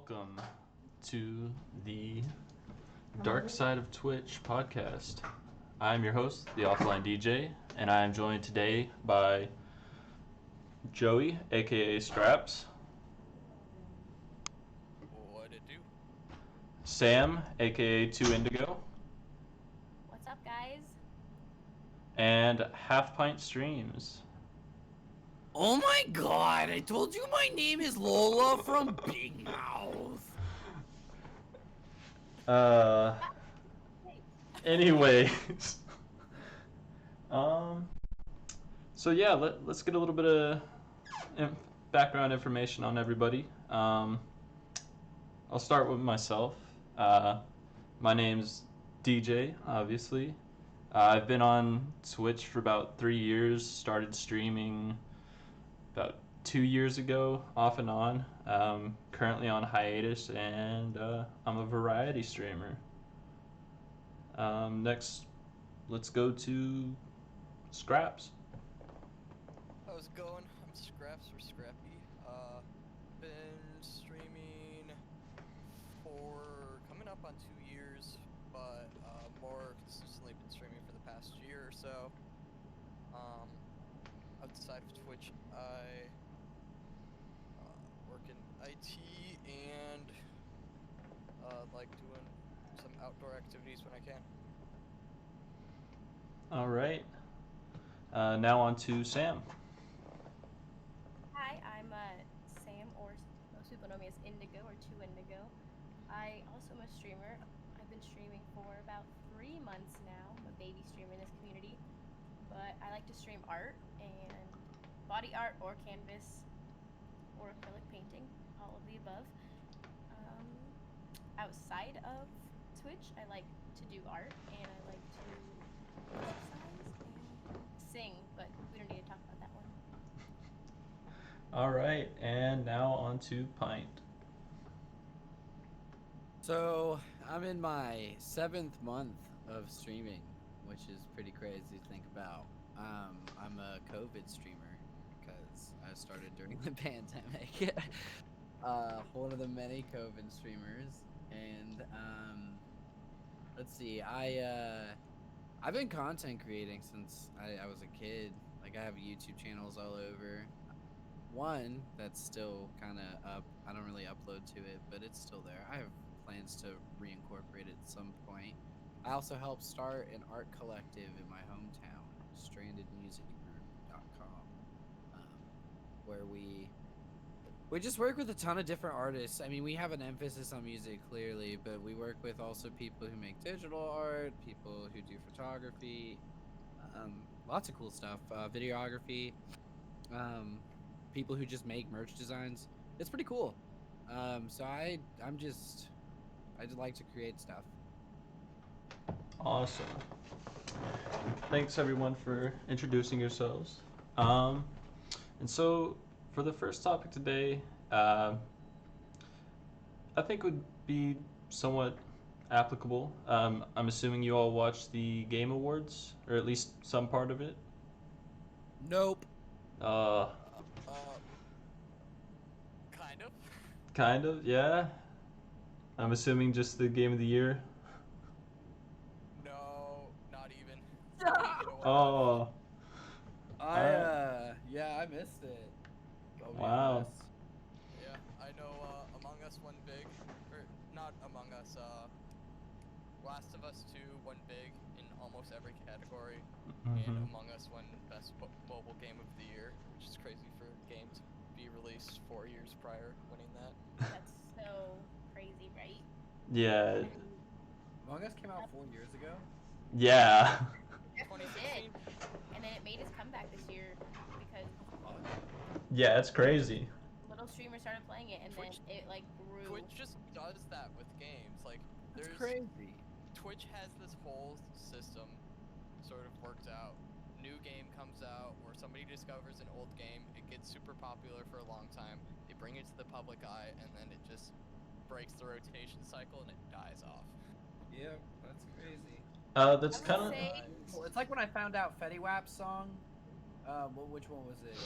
welcome to the Dark Side of Twitch podcast. I'm your host, the Offline DJ, and I am joined today by Joey, aka Straps, What it do? Sam, aka 2Indigo, What's up, guys? and HalfPint Streams. Oh my god, I told you my name is Lola from Big Mouth. Anyways. So yeah, let's get a little bit of background information on everybody. I'll start with myself. My name's DJ, obviously. I've been on Twitch for about 3 years, started streaming about 2 years ago, off and on. Currently on hiatus, and I'm a variety streamer. Next, let's go to Scraps. How's it going? I'm Scraps or Scrappy. Been streaming for coming up on 2 years, but more consistently been streaming for the past year or so. Outside of Twitch, I work in IT and like doing some outdoor activities when I can. All right. Now on to Sam. Hi, I'm Sam, or most people know me as Indigo or 2Indigo. I also am a streamer. I've been streaming for about 3 months now. I'm a baby streamer in this community. But I like to stream art and body art or canvas or acrylic painting, all of the above. Outside of Twitch, I like to do art and I like to exercise and sing, but we don't need to talk about that one. All right, and now on to Pint. So, I'm in my 7th month of streaming, which is pretty crazy to think about. I'm a COVID streamer because I started during the pandemic. One of the many COVID streamers, and let's see, I've been content creating since I was a kid. Like, I have YouTube channels all over. One that's still kind of up. I don't really upload to it, but it's still there. I have plans to reincorporate it at some point. I also helped start an art collective in my hometown, strandedmusicgroup.com, where we just work with a ton of different artists. I mean, we have an emphasis on music, clearly, but we work with also people who make digital art, people who do photography, lots of cool stuff, videography, people who just make merch designs. It's pretty cool. So I just like to create stuff. Awesome. Thanks everyone for introducing yourselves. And so for the first topic today, I think would be somewhat applicable. I'm assuming you all watched the Game Awards, or at least some part of it. Nope. Kind of. Kind of, yeah. I'm assuming just the Game of the Year. No, not even. Oh, Yeah, I missed it. I'll be Wow. honest. Yeah, I know Among Us won big, or not Among Us, Last of Us 2 won big in almost every category, and Mhm. Among Us won Best Mobile Game of the Year, which is crazy for a game to be released 4 years prior, winning that. That's so crazy, right? Yeah, Among Us came out 4 years ago. yeah. Definitely did. 2016. And then it made its comeback this year because Yeah, it's crazy. little streamers started playing it, and Twitch- then it like grew. Twitch just does that with games. Like, That's there's crazy. Twitch has this whole system sort of worked out. New game comes out, or somebody discovers an old game, it gets super popular for a long time, they bring it to the public eye, and then it just breaks the rotation cycle and it dies off. Yeah, that's crazy. That's I kind would of. say Well, it's like when I found out Fetty Wap's song. which one was it?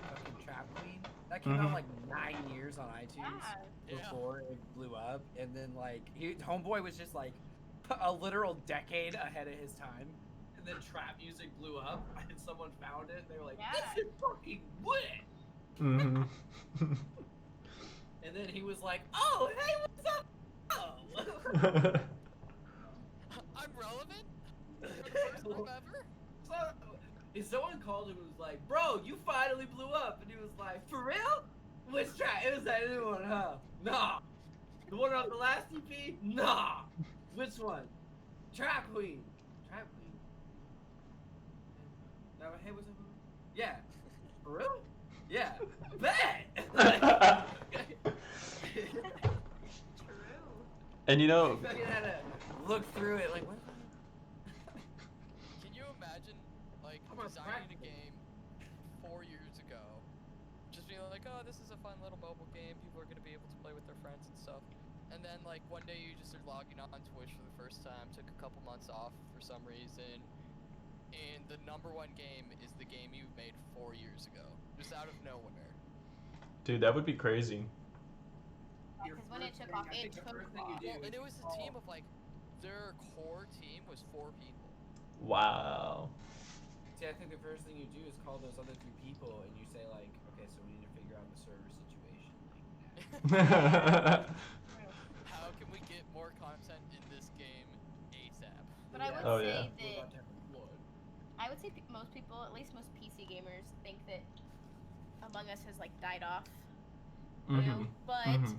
Fucking Trap Queen. That came out Mhm. like 9 years on iTunes Yeah. before it blew up, and then like Homeboy was just like a literal decade ahead of his time. And then trap music blew up, and someone found it. And they were like, Yeah. "This is fucking lit!" Mhm. And then he was like, "Oh, hey, what's up? Oh." I'm relevant for the first time ever. So, if someone called him and was like, "Bro, you finally blew up," and he was like, "For real? Which track? It was that new one, huh? Nah. The one off the last EP? Nah. Which one? Trap Queen. Trap Queen. Now, hey, what's up? Yeah. For real? Yeah. Bet. True. And you know, I fucking had to look through it like, what? Can you imagine, like, I'm gonna designing a practice. game 4 years ago, just being like, oh, this is a fun little mobile game, people are gonna be able to play with their friends and stuff, and then, like, one day you just are logging on Twitch for the first time, took a couple months off for some reason, and the #1 game is the game you made 4 years ago, just out of nowhere. dude, that would be crazy. Because when it took off, it took off. Well, and it was a team of, like, their core team was 4 people. Wow. See, I think the first thing you do is call those other 3 people and you say like, okay, so we need to figure out the server situation. How can we get more content in this game ASAP? But I would Oh, say yeah. that I would say most people, at least most PC gamers, think that Among Us has like died off. You know? Mhm. But Mhm.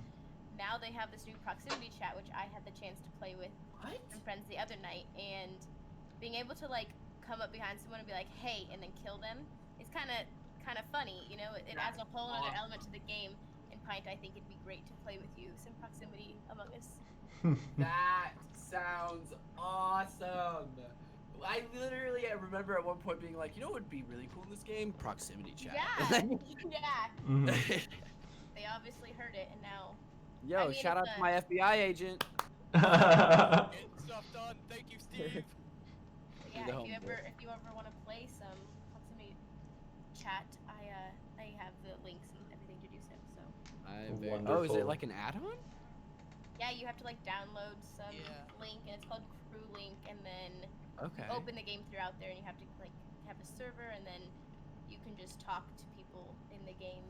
now they have this new proximity chat, which I had the chance to play with What? some friends the other night, and being able to like come up behind someone and be like, "Hey," and then kill them is kind of funny. You know, it adds a whole other element to the game. And Pint, I think it'd be great to play with you some proximity Among Us. That sounds awesome. I literally remember at one point being like, you know what would be really cool in this game? Proximity chat. Yeah, yeah. Mhm. They obviously heard it, and now. Yo, I mean, shout out it's to my FBI agent. Getting stuff done. Thank you, Steve. But yeah, the if you ever want to play some proximity chat, I have the links and everything to do so. So Oh, is it Wonderful. like an add-on? yeah, you have to like download some Yeah. link, and it's called Crew Link, and then Okay. open the game throughout there, and you have to like have a server, and then you can just talk to people in the game.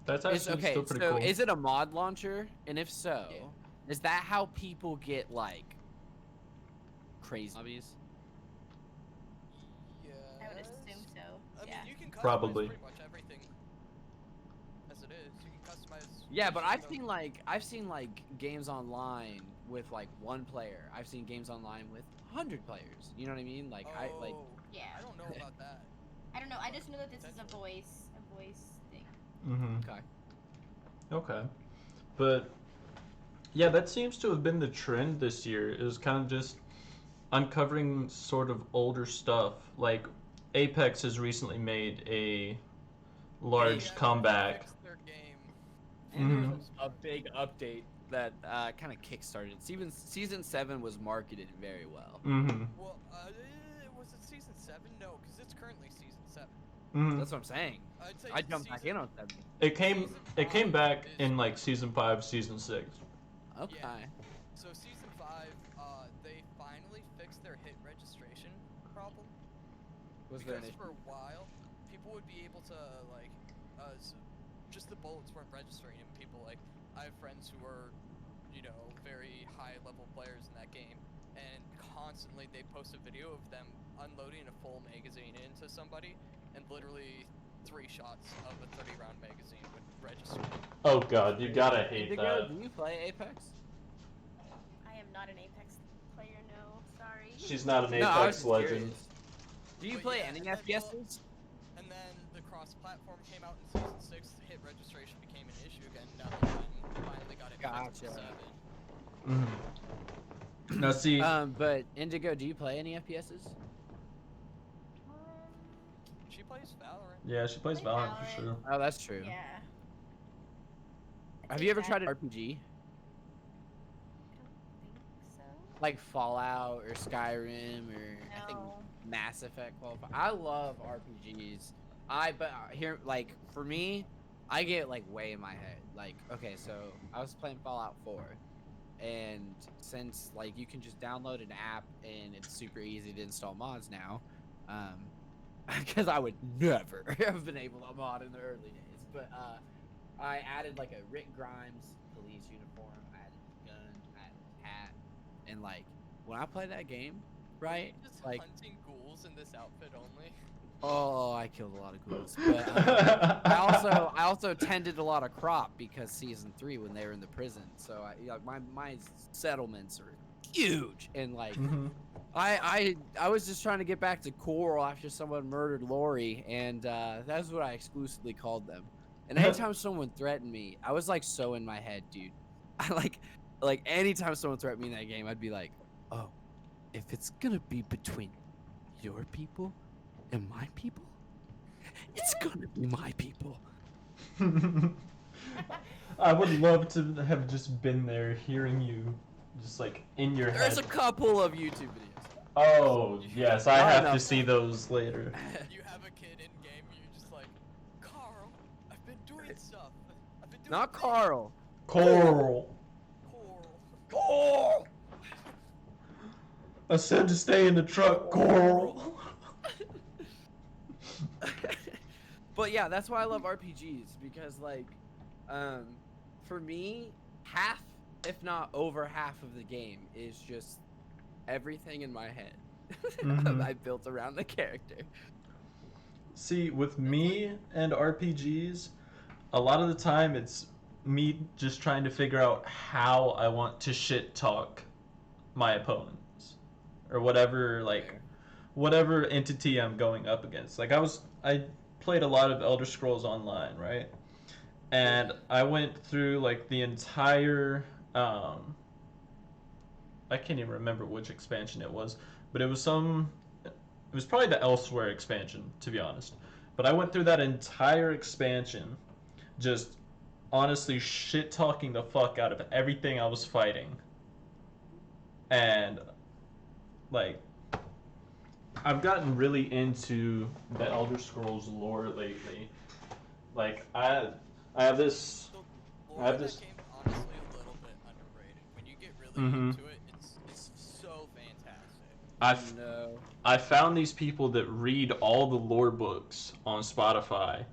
That's Is, actually okay, still pretty so cool. is it a mod launcher? And if so, Yeah. is that how people get like crazy hobbies? I would assume so. I mean, Yeah. you can customize Probably. pretty much everything as it is. You can customize. Yeah, but usually I've seen like games online with like 1 player. I've seen games online with 100 players. You know what I mean? Like I like. Yeah. I don't know about that. I don't know. I just know that this is a voice thing. Mhm. Okay. Okay. But yeah, that seems to have been the trend this year. It was kind of just uncovering sort of older stuff. Like Apex has recently made a large Yeah, they comeback. fixed their game. And there Mhm. was a big update that kind of kickstarted. Season 7 was marketed very well. Mhm. Well, was it season 7? No, because it's currently season 7. Mhm. That's what I'm saying. I'd say I jumped back in on 7. It came Season back 5 in is- like season 5, season 6. Okay. Yeah. So season 5, they finally fixed their hit registration problem. Was there an Because issue? for a while, people would be able to like, just the bullets weren't registering, and people like, I have friends who are, you know, very high level players in that game, and constantly they post a video of them unloading a full magazine into somebody, and literally 3 shots of a 30-round magazine would register. Oh god, you gotta hate Indigo, that. do you play Apex? I am not an Apex player. No, sorry. She's not an No, I was Apex just legend. curious. Do you But play yeah, any and then, FPSs? And then the cross-platform came out in season 6. Hit registration became an issue again. Now they finally got it fixed for Gotcha. 7. Mhm. Now see, But Indigo, do you play any FPSs? She plays Valorant. yeah, she plays Play Valorant for Valorant. sure. Oh, that's true. Yeah. Have you ever tried an RPG? I don't think so. Like Fallout or Skyrim or I think No. Mass Effect qualify. I love RPGs. But here, like for me, I get like way in my head. Like, okay, so I was playing Fallout 4, and since like you can just download an app and it's super easy to install mods now, because I would never have been able to mod in the early days. But I added like a Rick Grimes police uniform. I added a gun. I added a hat, and like when I play that game, Were you right? just Like, hunting ghouls in this outfit only? oh, I killed a lot of ghouls, but I also tended a lot of crop because season 3 when they were in the prison. So my settlements are huge, and like Mhm. I was just trying to get back to Coral after someone murdered Lori, and that's what I exclusively called them. And anytime someone threatened me, I was like so in my head, dude. I like anytime someone threatened me in that game, I'd be like, oh, if it's gonna be between your people and my people, it's gonna be my people. I would love to have just been there, hearing you, just like in your There's a head. couple of YouTube videos. Oh yes, I Not have to enough. see those later. You have a kid in game, you're just like, Carl, I've been doing stuff. I've been doing Not things." Carl. Coral. Coral. Coral. I said to stay in the truck, Coral. But yeah, that's why I love RPGs, because like for me, half if not over half of the game is just everything in my head. Mhm. I built around the character. See, with me and RPGs, a lot of the time it's me just trying to figure out how I want to shit talk my opponents or whatever, like Fair. whatever entity I'm going up against. Like I played a lot of Elder Scrolls Online, right? And I went through like the entire I can't even remember which expansion it was, but it was probably the Elsewhere expansion, to be honest. But I went through that entire expansion just honestly shit talking the fuck out of everything I was fighting. And like I've gotten really into the Elder Scrolls lore lately. Like I have this The I lore have of that this game's honestly a little bit underrated. When you get really mhm. into it, it's so fantastic. I've No. I found these people that read all the lore books on Spotify.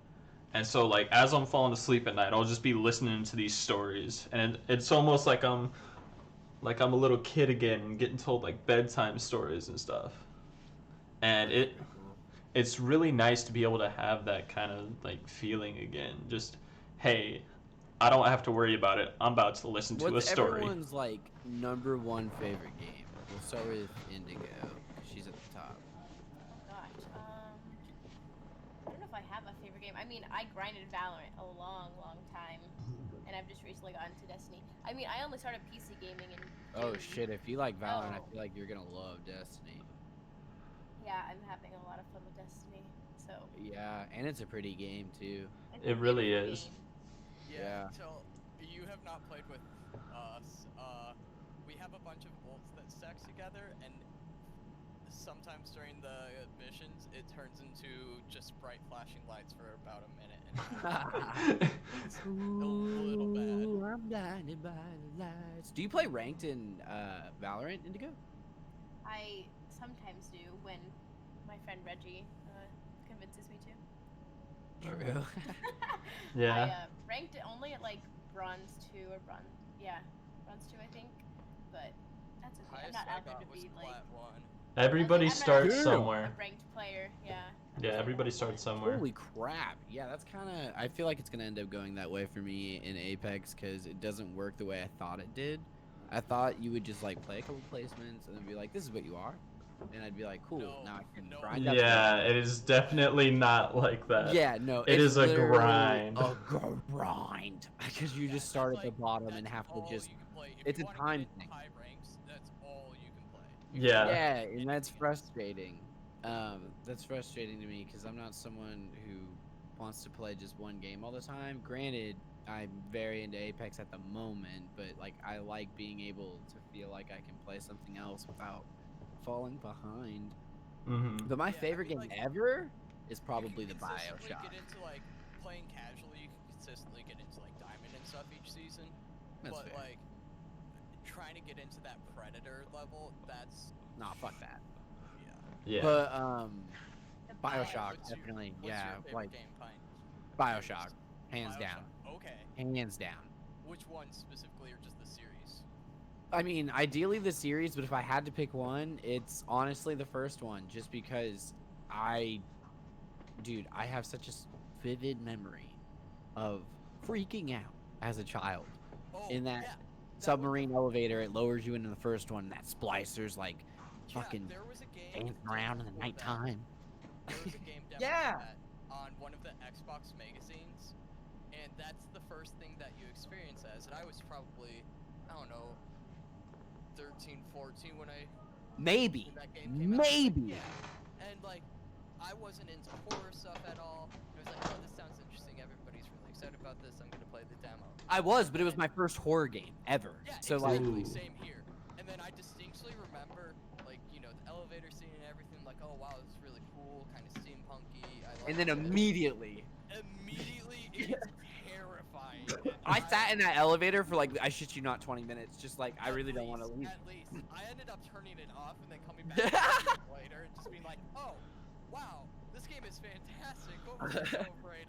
And so like as I'm falling asleep at night, I'll just be listening to these stories and it's almost like I'm a little kid again getting told like bedtime stories and stuff. And That's pretty cool. it's really nice to be able to have that kind of like feeling again. Just hey, I don't have to worry about it. I'm about to listen to a What's story. everyone's like #1 favorite game? We'll start with Indigo, because she's at the top. Oh gosh. I don't know if I have a favorite game. I mean, I grinded Valorant a long, long time, and I've just recently gotten to Destiny. I mean, I only started PC gaming in Oh June. shit, if you like Valorant, I Oh. feel like you're gonna love Destiny. Yeah, I'm having a lot of fun with Destiny. So Yeah, and it's a pretty game too. it's It a really beautiful is. game. Yeah. So you have not played with us. We have a bunch of ults that stack together, and sometimes during the missions, it turns into just bright flashing lights for about a minute and a half. It's a little bad. Ooh, I'm blinded by the lights. Do you play ranked in Valorant, Indigo? I sometimes do when my friend Reggie convinces me to. For real? Yeah. I ranked it only at like bronze 2 or bronze 2 I think, but that's okay. I'm Highest not I out there got to was be like plat 1. Everybody I'm not starts Girl. somewhere. a ranked player. Yeah. Yeah, everybody starts somewhere. Holy crap. Yeah, that's kind of... I feel like it's going to end up going that way for me in Apex, because it doesn't work the way I thought it did. I thought you would just, like, play a couple placements and then be like, this is what you are. And I'd be like, cool, No, now I can no. grind up. Yeah, it is definitely not like that. Yeah, no, It it's is a literally grind. A grind. Because you just start at the bottom and have to all just... you can play. If It's you a wanna time get thing. high ranks, that's all you can play. Yeah. Yeah, Anything and that's else. frustrating. That's frustrating to me because I'm not someone who wants to play just one game all the time. Granted, I'm very into Apex at the moment, but like I like being able to feel like I can play something else without falling behind. Mm-hmm. But my Yeah, I favorite mean, game like, ever is you probably can the consistently Bioshock. get into like playing casually. You can consistently get into like diamond and stuff each season, That's but fair. like trying to get into that predator level, that's Nah, fuck that. yeah. Yeah. But The Bioshock What's definitely, What's yeah, your favorite like game, Pine? Bioshock, hands Bioshock. down, Okay. hands down. Which one specifically, or just the series? I mean, ideally the series, but if I had to pick one, it's honestly the first one, just because I, dude, I have such a vivid memory of freaking out as a child Oh, in that yeah. That was submarine elevator. It lowers you into the first one. That splicer's like fucking there was a game dancing around in the for that. nighttime. There was a game demo Yeah. for that on one of the Xbox magazines, and that's the first thing that you experience as. And I was probably, I don't know, 13, 14 when Maybe, that game came out. maybe. Yeah. And like, I wasn't into horror stuff at all. I was like, oh, this sounds interesting. Everybody's really excited about this. I'm gonna play the demo. I was, but it was my first horror game ever. Yeah, So exactly. Ooh. Same here. And then I distinctly remember, like, you know, the elevator scene and everything. Like, oh wow, this is really cool, kind of steampunky. and then immediately, it's terrifying. And I sat in that elevator for like, I shit you not, 20 minutes. Just like, I at really don't want to least- leave. At least I ended up turning it off and then coming back 2 years later and just being like, oh, wow, this game is fantastic. What was I so afraid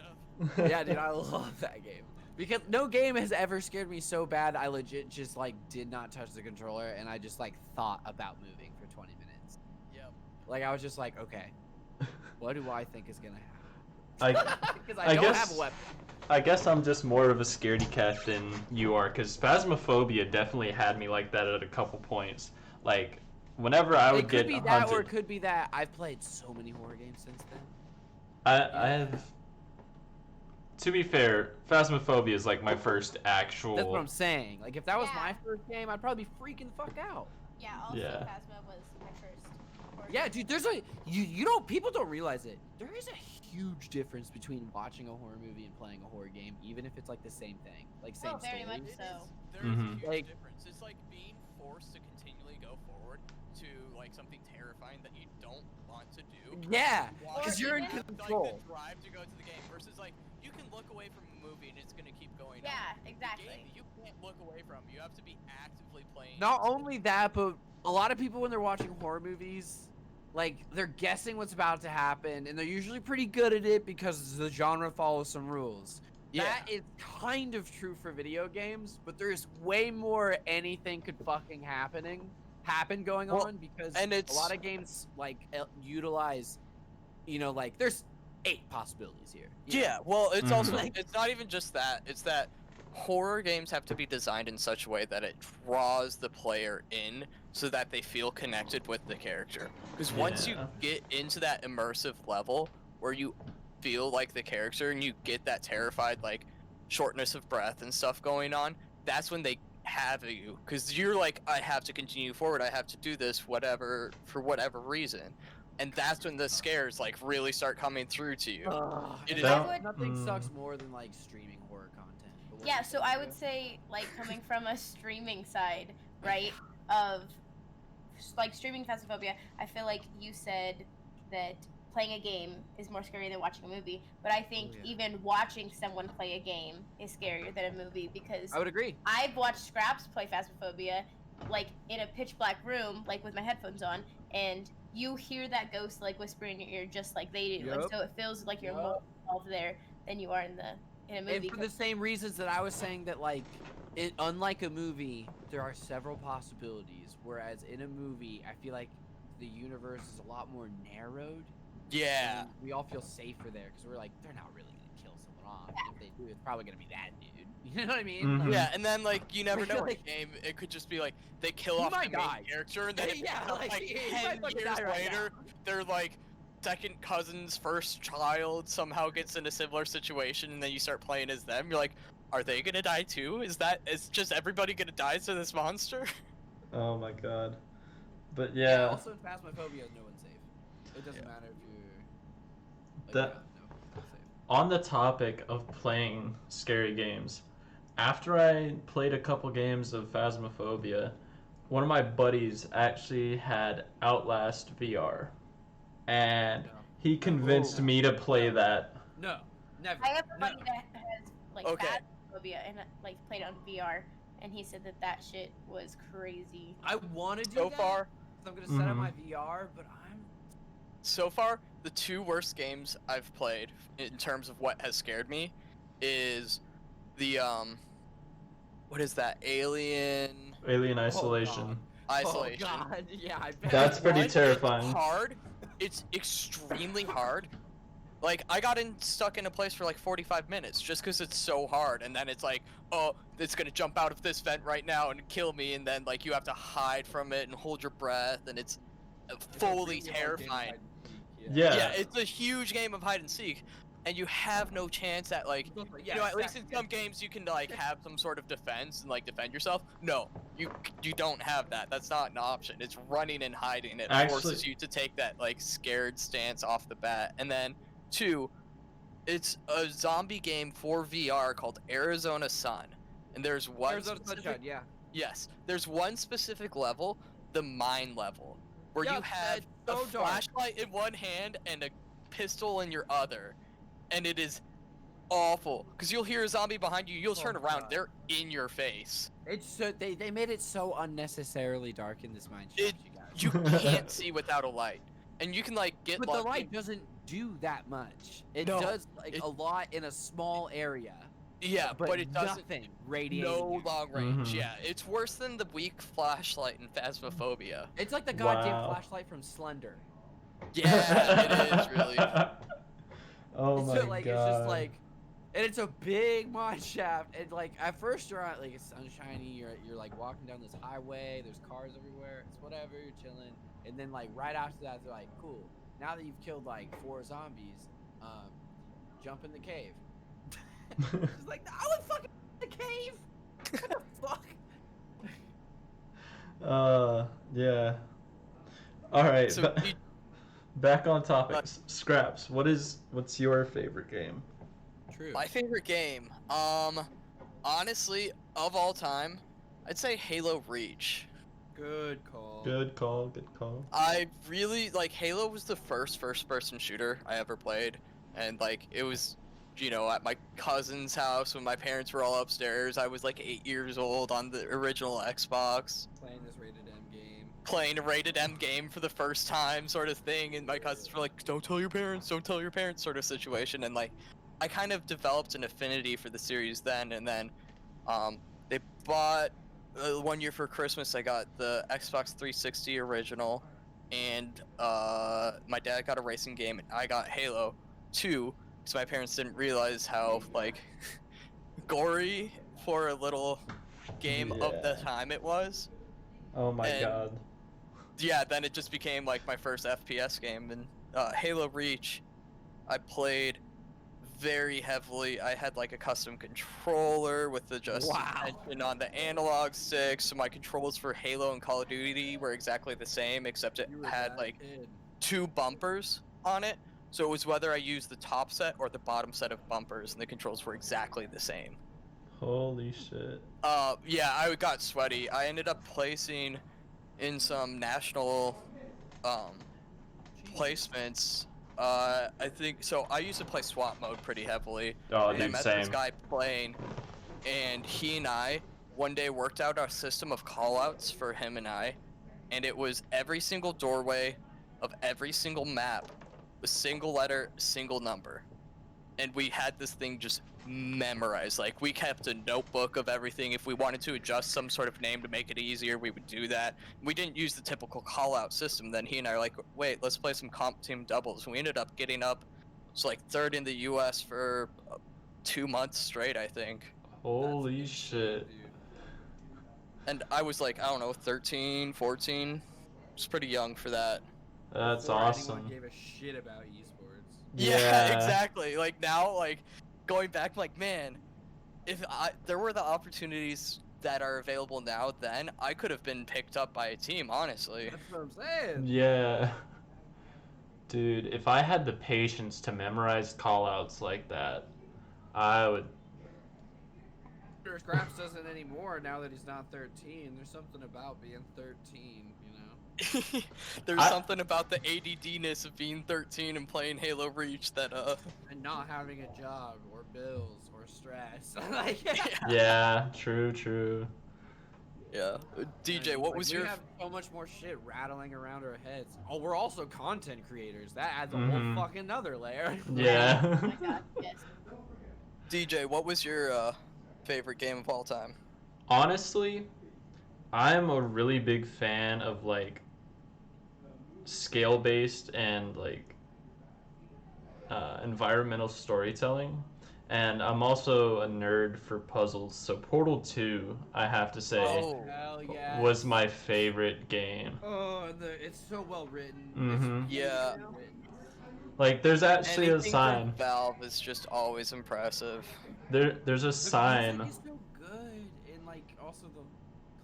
of? Yeah, dude, I love that game. Because no game has ever scared me so bad, I legit just like did not touch the controller and I just like thought about moving for 20 minutes. Yep. Like I was just like, okay, what do I think is gonna happen? I Because I I don't guess- have a weapon. I guess I'm just more of a scaredy cat than you are, because Phasmophobia definitely had me like that at a couple points. Like, whenever I would It could get be that, or it hunted, could be that. I've played so many horror games since then. I have. To be fair, Phasmophobia is like my first actual. That's what I'm saying. Like if that was Yeah. my first game, I'd probably be freaking the fuck out. Yeah, also Yeah. Phasma was my first. horror Yeah, game. dude, there's a you don't people don't realize it. There is a huge difference between watching a horror movie and playing a horror game, even if it's like the same thing, like same Oh, very much story. so. There is Mhm. a huge Like- difference. It's like being forced to continually go forward to like something terrifying that you don't want to do. Yeah, Watch because you're in it, like, control. the drive to go to the game versus like you can look away from a movie and it's gonna keep going. Yeah, on. The exactly. game you can't look away from. You have to be actively playing. Not only that, but a lot of people when they're watching horror movies, like they're guessing what's about to happen, and they're usually pretty good at it because the genre follows some rules. Yeah. That is kind of true for video games, but there's way more anything could fucking happen going Well, on because and a it's- lot of games like utilize, you know, like there's 8 possibilities here. you know? Yeah, well, it's Mhm. also it's not even just that. It's that horror games have to be designed in such a way that it draws the player in so that they feel connected with the character. Because once you Yeah. get into that immersive level where you feel like the character and you get that terrified like shortness of breath and stuff going on, that's when they have you because you're like, I have to continue forward, I have to do this whatever for whatever reason. And that's when the scares like really start coming through to you. Ugh, It and is- that- I would- nothing sucks Mm. more than like streaming horror content. But what Yeah, were you so saying, I would Joe? say, like, coming from a streaming side, right, of, like, streaming Phasmophobia, I feel like you said that playing a game is more scary than watching a movie, but I think yeah. even watching someone play a game is scarier than a movie, because I would agree. I've watched Scraps play Phasmophobia, like, in a pitch black room, like, with my headphones on, and you hear that ghost, like, whisper in your ear just like they do, and Yup. so it feels like you're Yup. more involved there than you are in a movie. And for the same reasons that I was saying that, like, unlike a movie, there are several possibilities. Whereas in a movie, I feel like the universe is a lot more narrowed. Yeah. And we all feel safer there because we're like, they're not really gonna kill someone off. And if they do, it's probably gonna be that dude. You know what I mean? Mhm. Like, Yeah, and then like you never know in a Like- game. It could just be like they kill He off might the main die. character, and then Yeah, like, like, he 10 might fucking years die right later, they're like second cousin's first child somehow gets in a similar situation, and then you start playing as them. You're like, are they gonna die too? Is just everybody gonna die to this monster? Oh my god. But Yeah. yeah, Also, in Phasmophobia, no one's safe. It doesn't matter if you're. Like, That- yeah, no one's safe. on the topic of playing scary games, after I played a couple games of Phasmophobia, one of my buddies actually had Outlast VR. and No. he convinced me to play No. that. No, never. I have a No. buddy that has like Okay. phobia and like played on VR, and he said that shit was crazy. I want to do So that. far, So I'm gonna set up Mhm. my VR, but I'm. so far, the two worst games I've played in terms of what has scared me is the what is that? Alien Alien Isolation. Isolation. Oh god, yeah, I bet. That's pretty One, terrifying. It's hard. It's extremely hard. Like, I got stuck in a place for like 45 minutes just because it's so hard, and then it's like, oh, it's gonna jump out of this vent right now and kill me, and then like you have to hide from it and hold your breath, and it's fully terrifying. Yeah. Yeah, it's a huge game of hide and seek, and you have no chance at like, you know, at least in some games you can like have some sort of defense and like defend yourself. No, you don't have that. That's not an option. It's running and hiding. It forces Actually- you to take that like scared stance off the bat, and then. Two, it's a zombie game for VR called Arizona Sun, and there's one Arizona specific, Sunshine, yeah. yes, there's one specific level, the mine level, where Yeah, you have that's a so dark. flashlight in one hand and a pistol in your other, and it is awful because you'll hear a zombie behind you, you'll turn around, God. they're in your face. It's so they made it so unnecessarily dark in this mine shaft, you guys. You can't see without a light, and you can like get But the lucky. light doesn't do that much. It No, does like a lot in a small area. Yeah, but it doesn't. Nothing radiating. No out. long range. Mhm. Yeah, it's worse than the weak flashlight in Phasmophobia. It's like the goddamn Wow. flashlight from Slender. Yeah, it is really. Oh It's my just, like, god. It's just like, and it's a big mine shaft. And like at first you're on like it's sunshiny. You're like walking down this highway. There's cars everywhere. It's whatever. You're chilling. And then like right after that, they're like, cool. Now that you've killed like 4 zombies, jump in the cave. It's like, I would fucking the cave. What the fuck? Yeah. All right. So you, Back on topic. Scraps. What's your favorite game? True. my favorite game, honestly, of all time, I'd say Halo Reach. Good call. Good call. Good call. I really like Halo was the first-person shooter I ever played, and like it was, you know, at my cousin's house when my parents were all upstairs. I was like 8 years old on the original Xbox, Playing this rated M game. playing a rated M game for the first time, sort of thing. And my cousins were like, "Don't tell your parents, don't tell your parents," sort of situation. And like, I kind of developed an affinity for the series then. And then, they bought. 1 year for Christmas, I got the Xbox 360 original, and my dad got a racing game, and I got Halo 2, because my parents didn't realize how like gory for a little game of the Yeah. time it was. Oh my And- god. Yeah, then it just became like my first FPS game, and Halo Reach, I played very heavily. I had like a custom controller with the just Wow. engine on the analog stick, so my controls for Halo and Call of Duty were exactly the same, except it You were had that like kid. 2 bumpers on it, so it was whether I used the top set or the bottom set of bumpers, and the controls were exactly the same. Holy shit. Yeah, I got sweaty. I ended up placing in some national placements. I think so. I used to play SWAT mode pretty heavily. Oh, And I dude, met same. this guy playing, and he and I one day worked out our system of callouts for him and I, and it was every single doorway of every single map, a single letter, single number, and we had this thing just memorized. Like, we kept a notebook of everything. If we wanted to adjust some sort of name to make it easier, we would do that. We didn't use the typical call-out system. Then he and I were like, wait, let's play some comp team doubles. And we ended up getting up to like 3rd in the US for 2 months straight, I think. Holy That's shit. dude. And I was like, I don't know, 13, 14. Just pretty young for that. That's Before awesome. anyone gave a shit about esports. Yeah, exactly. Like, now, like, going back, like, man, if there were the opportunities that are available now, then I could have been picked up by a team, honestly. That's what I'm saying. Yeah. Dude, if I had the patience to memorize callouts like that, I would. Scraps doesn't anymore now that he's not 13. There's something about being 13, you know? There's I- something about the ADD-ness of being 13 and playing Halo Reach that And not having a job or bills or stress. Like, Yeah, true. yeah. DJ, and, what like, was we your have so much more shit rattling around our heads. Oh, we're also content creators. That adds a Mhm. whole fucking other layer. Yeah. Oh my god, yes. DJ? What was your favorite game of all time? Honestly, I'm a really big fan of like scale based and like environmental storytelling. And I'm also a nerd for puzzles. So Portal 2, I have to say, Oh. Hell yes. was my favorite game. Oh, it's so well written. Mhm. It's Yeah. beautifully written. Like there's actually a Anything sign. from Valve is just always impressive. There's a The sign. music is so good, and like also the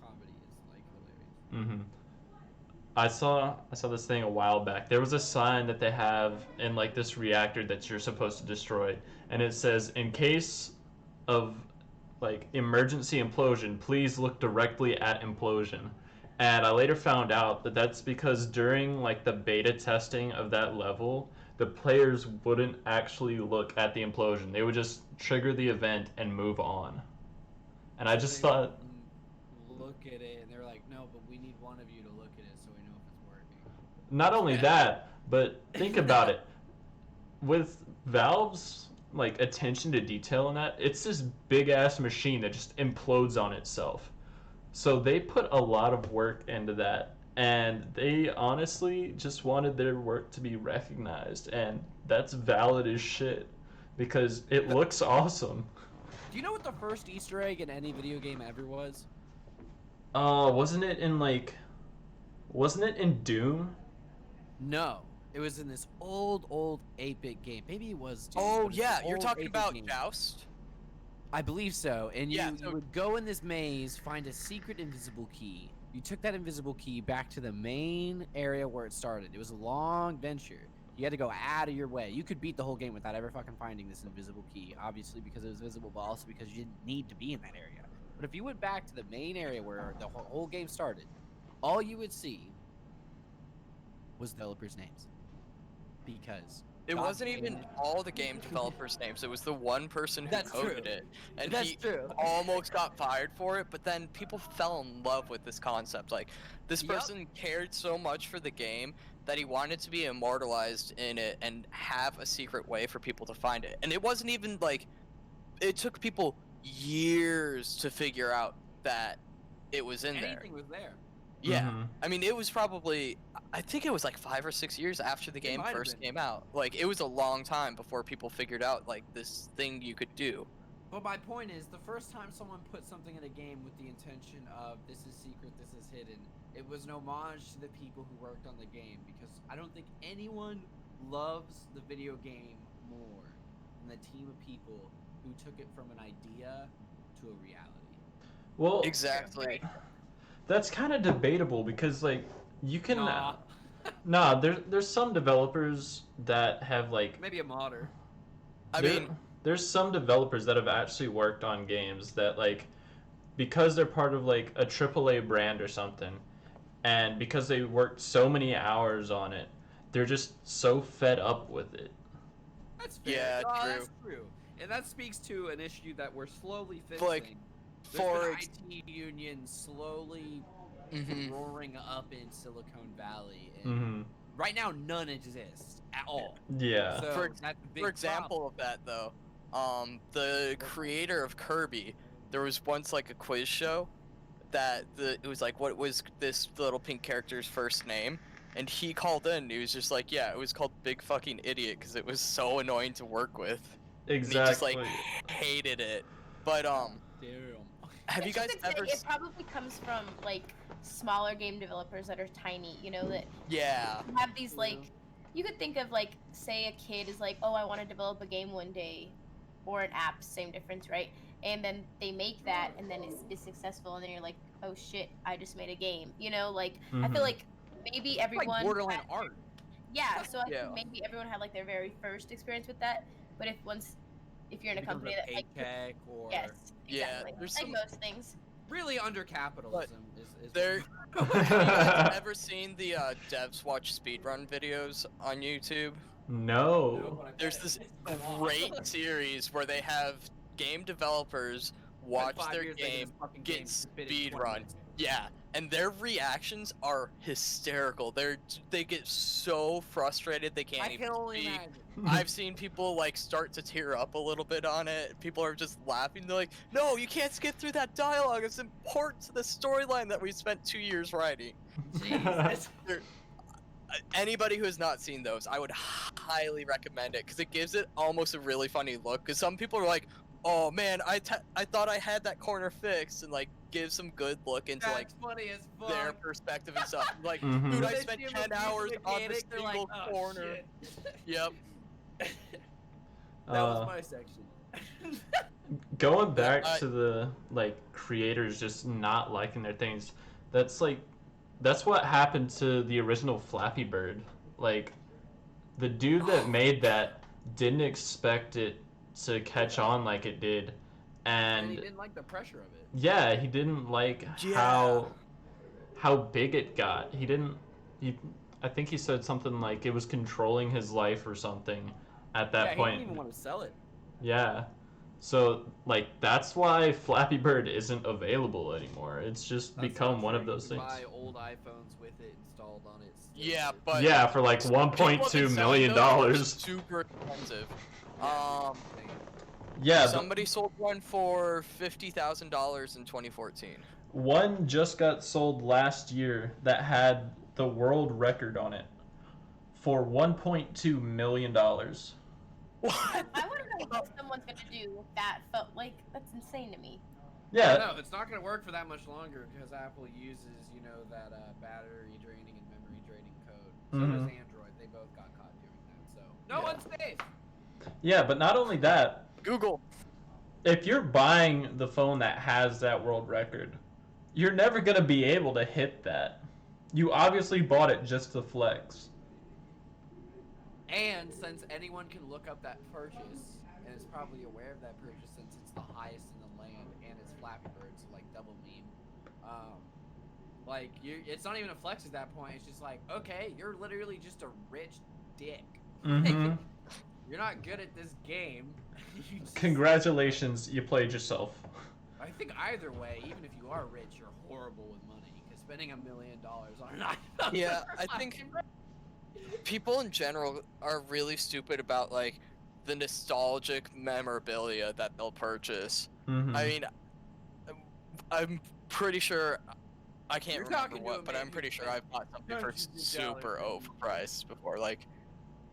comedy is like hilarious. Mhm. I saw this thing a while back. There was a sign that they have in like this reactor that you're supposed to destroy, and it says, "In case of like emergency implosion, please look directly at implosion." And I later found out that that's because during like the beta testing of that level, the players wouldn't actually look at the implosion. They would just trigger the event and move on. And I So just they thought, look at it, and they're like, "No, but we need one of you to look at it so we know if it's working." not only that, but think about it. With Valve's like attention to detail in that, it's this big ass machine that just implodes on itself. So they put a lot of work into that, and they honestly just wanted their work to be recognized, and that's valid as shit because it looks awesome. Do you know what the first Easter egg in any video game ever was? Wasn't it in like, wasn't it in Doom? No, it was in this old 8-bit game. Maybe it was. Doom, Oh but it's yeah, an you're old talking 8-bit about game. Joust? I believe so. And Yeah, you so- would go in this maze, find a secret invisible key. You took that invisible key back to the main area where it started. It was a long venture. You had to go out of your way. You could beat the whole game without ever fucking finding this invisible key, obviously because it was visible, but also because you didn't need to be in that area. But if you went back to the main area where the whole game started, all you would see was developers' names. Because It God wasn't damn even it. all the game developers' names. It was the one person who That's coded true. it, and That's he true. almost got fired for it. But then people fell in love with this concept. Like this Yep. person cared so much for the game that he wanted to be immortalized in it and have a secret way for people to find it. And it wasn't even like it took people years to figure out that it was in there. Anything was there. Yeah. Mhm. I mean, it was probably, I think it was like 5 or 6 years after the game might have first been. came out. Like, it was a long time before people figured out, like, this thing you could do. But my point is, the first time someone put something in a game with the intention of this is secret, this is hidden, it was an homage to the people who worked on the game. Because I don't think anyone loves the video game more than the team of people who took it from an idea to a reality. Well, Exactly. that's kind of debatable because like you can Nah. nah, there's some developers that have like Maybe a modder. I there- mean, there's some developers that have actually worked on games that like because they're part of like a AAA brand or something, and because they worked so many hours on it, they're just so fed up with it. That's fair. Yeah, No, true. That's true. And that speaks to an issue that we're slowly fixing. Like, There's for been ex- IT unions slowly mhm. roaring up in Silicon Valley, and Mm-hmm. right now none exist at all. Yeah. So For that's a big For example problem. of that, though, the creator of Kirby, there was once like a quiz show that it was like, what was this little pink character's first name? And he called in. And he was just like, yeah, it was called Big Fucking Idiot because it was so annoying to work with. Exactly. And he just like hated it. But Damn. have you But guys could say ever? It probably comes from like smaller game developers that are tiny. You know that Yeah. have these like. You could think of like, say a kid is like, oh, I want to develop a game one day, or an app, same difference, right? And then they make that, and then it's successful, and then you're like, oh shit, I just made a game. You know, like I Mhm. feel like maybe everyone. Like borderline had- art. Yeah, so I Yeah. think maybe everyone had like their very first experience with that. But if you're in a Becomes company that like paycheck or yes, Yeah, exactly, there's like some- most things. really under capitalism is There. what- Have you guys ever seen the devs watch speedrun videos on YouTube? No. but I There's bet this it's so great awesome. series where they have game developers watch 5 their years later, game this fucking get game spit in 20 speedrun. minutes. Yeah, and their reactions are hysterical. They get so frustrated they can't I even can only speak. imagine. I've seen people like start to tear up a little bit on it. People are just laughing. They're like, "No, you can't skip through that dialogue. It's important to the storyline that we spent 2 years writing." Jesus. Anybody who has not seen those, I would highly recommend it because it gives it almost a really funny look. Because some people are like, "Oh man, I thought I had that corner fixed," and like gives some good look into like That's funny as fuck. their perspective and stuff. Like, Mhm. dude, When I they spent see him 10 abuse the hours on the mechanic, they're like, single "Oh, corner. shit." Yep. That Uh, was my section. Going back I- to the like creators just not liking their things, that's what happened to the original Flappy Bird. Like the dude that made that didn't expect it to catch on like it did, And he and didn't like the pressure of it. yeah, he didn't like Yeah. how big it got. I think he said something like it was controlling his life or something at that Yeah, point. he didn't even want to sell it. Yeah. So, like, that's why Flappy Bird isn't available anymore. It's just That's become not one true. of those You can things. buy old iPhones with it installed on it. still. Yeah, but Yeah, for like people have been $1.2 selling million. those for super expensive. Yeah, Somebody sold one for $50,000 in 2014. one just got sold last year that had the world record on it for $1.2 million. What? I want to know what someone's gonna do with that. Like, that's insane to me. Yeah. No, it's not going to work for that much longer because Apple uses, that battery draining and memory draining code. So does Mhm. Android. They both got caught doing that. So no Yeah. one's safe. Yeah, but not only that, Google. if you're buying the phone that has that world record, you're never going to be able to hit that. You obviously bought it just to flex. And since anyone can look up that purchase and is probably aware of that purchase since it's the highest in the land and it's Flappy Bird, so like double meme. It's not even a flex at that point. It's just like, okay, you're literally just a rich dick. Mm-hmm. You're not good at this game. You just- Congratulations, you played yourself. I think either way, even if you are rich, you're horrible with money because spending $1 million on an iPhone. Yeah, I think people in general are really stupid about like the nostalgic memorabilia that they'll purchase. Mm-hmm. I mean, I'm pretty sure I can't You're remember talking to a what, but man I'm pretty who sure spent I've bought something for hundreds of super dollars. overpriced before. Like,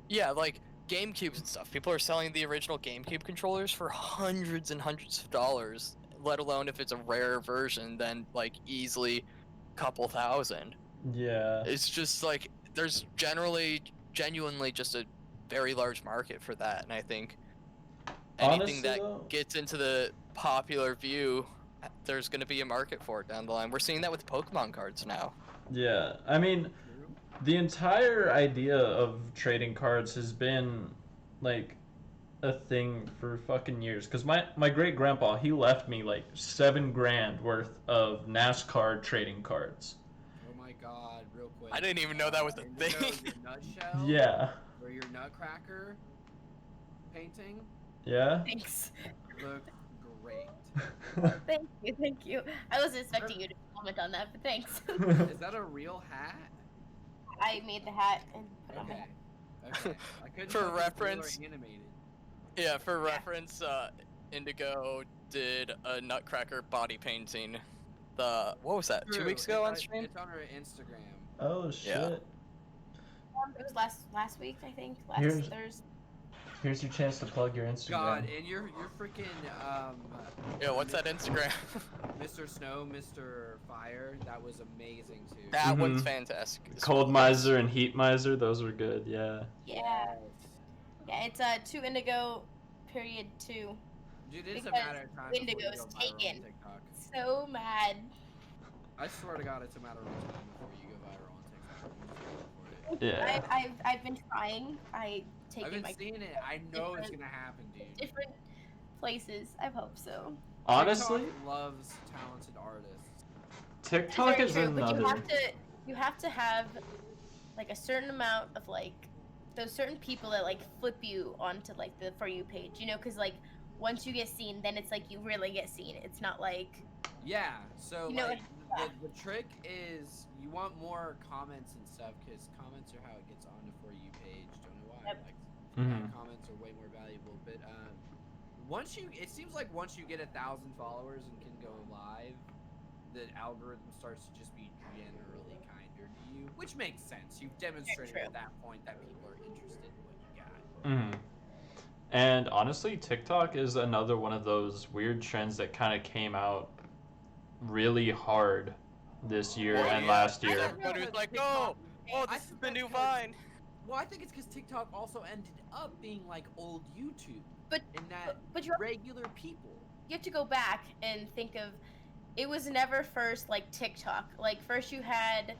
yeah, like GameCubes and stuff. People are selling the original GameCube controllers for hundreds and hundreds of dollars. Let alone if it's a rare version, then like easily a couple thousand. Yeah. It's just like there's genuinely just a very large market for that, and I think anything Honestly, that though, gets into the popular view, there's going to be a market for it down the line. We're seeing that with Pokemon cards now. yeah. I mean, the entire idea of trading cards has been like a thing for fucking years. Cause my great grandpa, he left me like $7,000 worth of NASCAR trading cards. Oh my god, real quick. I didn't even know that was a Indigo, thing. your nutshell, Yeah. or your nutcracker painting Yeah. Thanks. look great. Thank you. I wasn't expecting you to comment on that, but thanks. Is that a real hat? I made the hat and put it on my Okay. head. Okay. I couldn't For tell if it was real or reference- animated. Yeah, for reference, Indigo did a Nutcracker body painting. What was that? 2 True, weeks ago it's on stream? It's on her Instagram. Oh shit. Yeah. It was last week, I think. Here's- Thursday. Here's your chance to plug your Instagram. God, and you're freaking Yeah, what's that Instagram? Mr. Snow, Mr. Fire. That was amazing too. That one's Mhm. fantastic. Cold Miser and Heat Miser, those were good, yeah. Yeah. Yeah, it's 2 Indigo, period 2. Dude, it's a Because matter of time. before you Indigo's go viral on taken. TikTok. So mad. I swear to God, it's a matter of time before you go viral on TikTok. I'm just waiting for it. Yeah. I've been trying. I've Taken been my seeing it. I know it's different- gonna happen, dude. different places. I hope so. Honestly, TikTok loves talented artists. TikTok Very is true, but another. you have to have like a certain amount of like those certain people that like flip you onto like the For You page, you know, because like once you get seen, then it's like you really get seen. It's not like Yeah, so you know. like Yeah. the trick is you want more comments and stuff because comments are how it gets on the For You page. Don't know why. Yep. Like Mhm. comments are way more valuable. But it seems like once you get 1,000 followers and can go live, the algorithm starts to just be generally kinder to you, which makes sense. You've demonstrated true. at that point that people are interested in what you got. Mhm. And honestly, TikTok is another one of those weird trends that kind of came out really hard this year Well, and yeah, last because year. everybody was like, TikTok- oh, I this is think the that's new 'cause- Vine. Well, I think it's because TikTok also ended up being like old YouTube, But in that but you regular people. have to go back and think of it was never first like TikTok. Like first you had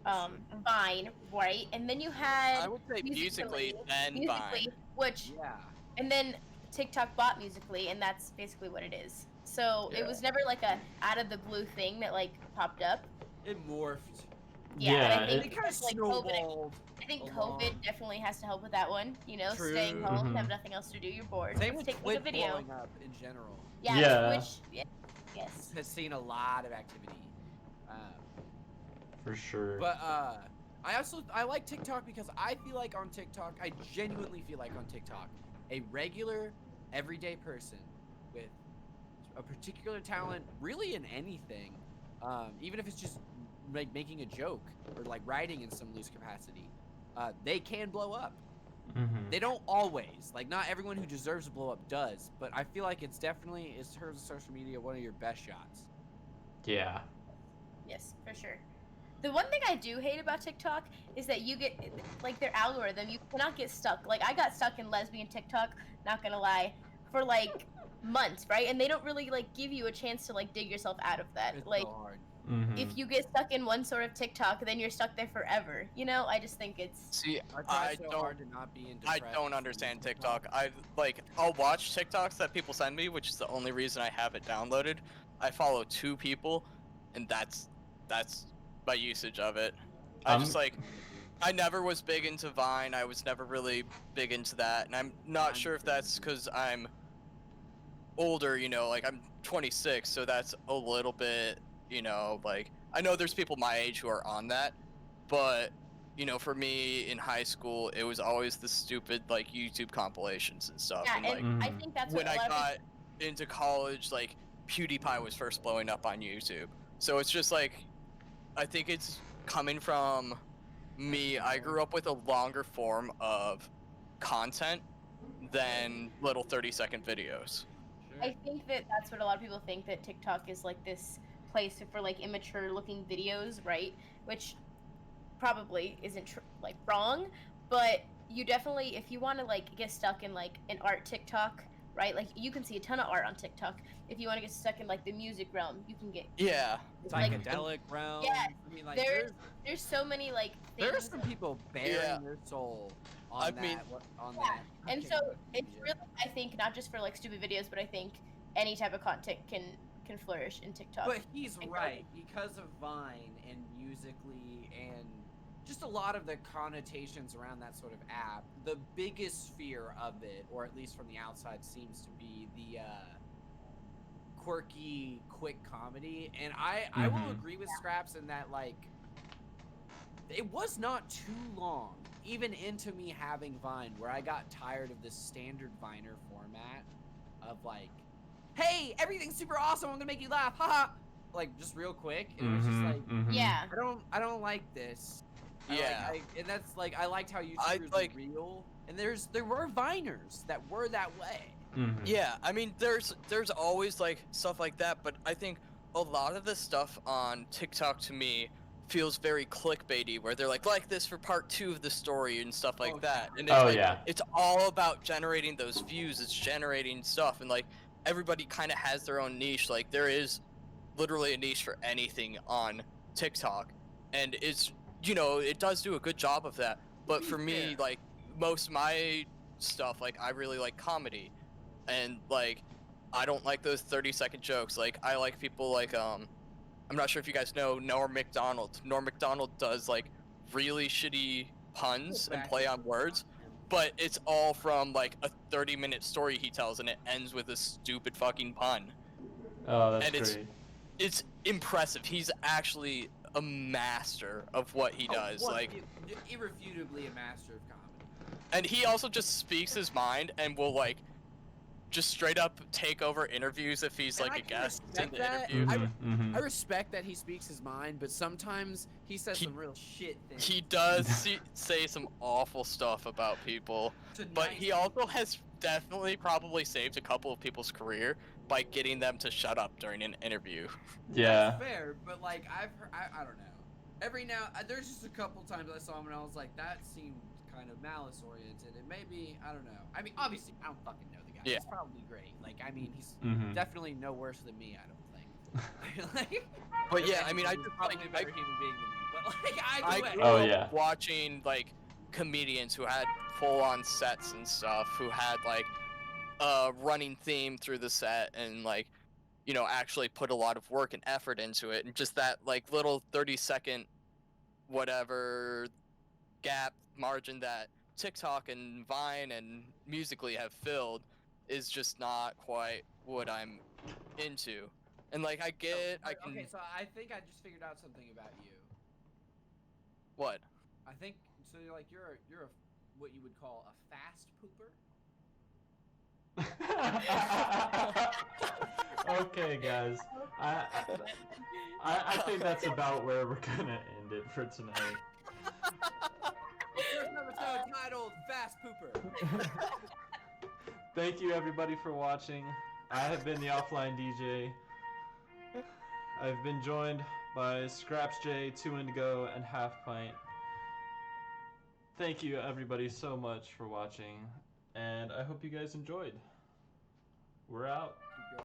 Vine, right? And then you had I would say musically, then Vine. which Yeah. and then TikTok bought Musically, and that's basically what it is. So it Yeah. was never like a out of the blue thing that like popped up. It morphed. Yeah, and I Yeah, think It kind of like COVID, snowballed. I think along. COVID definitely has to help with that one. You know, staying True. home, Mhm. have nothing else to do, you're bored. Same Let's with take Twitch a video. blowing up in general. Yeah, Yeah. Twitch. Yeah, yes. Has seen a lot of activity. For sure. But I like TikTok because I feel like on TikTok, I genuinely feel like on TikTok, a regular, everyday person with a particular talent, really in anything, even if it's just like making a joke or like writing in some loose capacity, they can blow up. Mhm. They don't always. Like, not everyone who deserves to blow up does, but I feel like it's definitely, in terms of social media, one of your best shots. Yeah. Yes, for sure. The one thing I do hate about TikTok is that you get like their algorithm. You cannot get stuck. Like I got stuck in lesbian TikTok. Not gonna lie, for like months, right? And they don't really like give you a chance to like dig yourself out of that. It's Like so hard. Mhm. if you get stuck in one sort of TikTok, then you're stuck there forever. You know, I just think it's See, I try I so don't. hard to not be in I depressed don't understand TikTok. I'll watch TikToks that people send me, which is the only reason I have it downloaded. I follow 2 people, and that's my usage of it. I just like I never was big into Vine. I was never really big into that, and I'm not I'm sure if pretty that's because I'm older. Like I'm 26, so that's a little bit. Like I know there's people my age who are on that, but for me in high school, it was always the stupid like YouTube compilations and stuff. yeah. And And like I think that's when what a I lot of got into college, like PewDiePie was first blowing up on YouTube. So it's just like I think it's coming from me. I grew up with a longer form of content than little 30-second videos. I think that that's what a lot of people think, that TikTok is like this place for like immature looking videos, right? Which probably isn't like wrong, but you definitely, if you want to like get stuck in like an art TikTok, right? Like you can see a ton of art on TikTok. If you want to get stuck in like the music realm, you can get Yeah. like psychedelic realm. yeah, I mean, like there's so many like things. there's some people bearing Yeah. their soul I on mean- that. And fucking so social it's media. really, I think, not just for like stupid videos, but I think any type of content can flourish in TikTok. But he's And right, because of Vine and Musically and just a lot of the connotations around that sort of app, the biggest fear of it, or at least from the outside, seems to be the quirky, quick comedy. And I will Mhm. agree with Scraps in that, like, it was not too long, even into me having Vine, where I got tired of the standard Viner format of like, hey, everything's super awesome, I'm gonna make you laugh, haha, like just real quick. And it was just like, yeah, I don't like this. Yeah. And that's like, I liked how YouTubers like- were real, and there were Viners that were that way. Yeah, I mean, there's always like stuff like that, but I think a lot of the stuff on TikTok to me feels very clickbaity, where they're like this for part 2 of the story and stuff like Oh, that. yeah. And it's Oh, like yeah. it's all about generating those views. It's generating stuff, and like everybody kind of has their own niche. Like there is literally a niche for anything on TikTok, and it's it does do a good job of that. But for me, fair. like most of my stuff, like I really like comedy. And like I don't like those 30-second jokes. Like, I like people like I'm not sure if you guys know Norm Macdonald. Norm Macdonald does like really shitty puns and play on words, but it's all from like a 30-minute story he tells, and it ends with a stupid fucking pun. Oh, that's And great. it's impressive. He's actually a master of what he does. Like, irrefutably a master of comedy. and he also just speaks his mind and will like just straight up take over interviews if he's And like I a can guest in respect the that. interview. I respect that he speaks his mind, but sometimes he says some real shit things. He does say some awful stuff about people, but he also has definitely probably saved a couple of people's career by getting them to shut up during an interview. Yeah. That's fair, but like I've heard, I don't know. Every now there's just a couple times I saw him and I was like, that seemed kind of malice oriented, and maybe I don't know. I mean, obviously I don't fucking know the guy. Yeah. He's probably great. Like, I mean, he's definitely no worse than me. I don't think. Like, but yeah, I mean, I just probably like a better human being than me. But like, I either way. grew up watching like comedians who had full-on sets and stuff, who had like a running theme through the set, and like, you know, actually put a lot of work and effort into it, and just that like little 30-second whatever gap margin that TikTok and Vine and Musically have filled is just not quite what I'm into. And like I can Okay, so I think I just figured out something about you. What? I think so. You're like you're a what you would call a fast pooper. Okay, guys. I think that's about where we're gonna end it for tonight. First episode titled Fast Pooper. Thank you everybody for watching. I have been the Offline DJ. I've been joined by Scraps J, 2 Indigo, and HalfPint. Thank you everybody so much for watching, and I hope you guys enjoyed. We're out.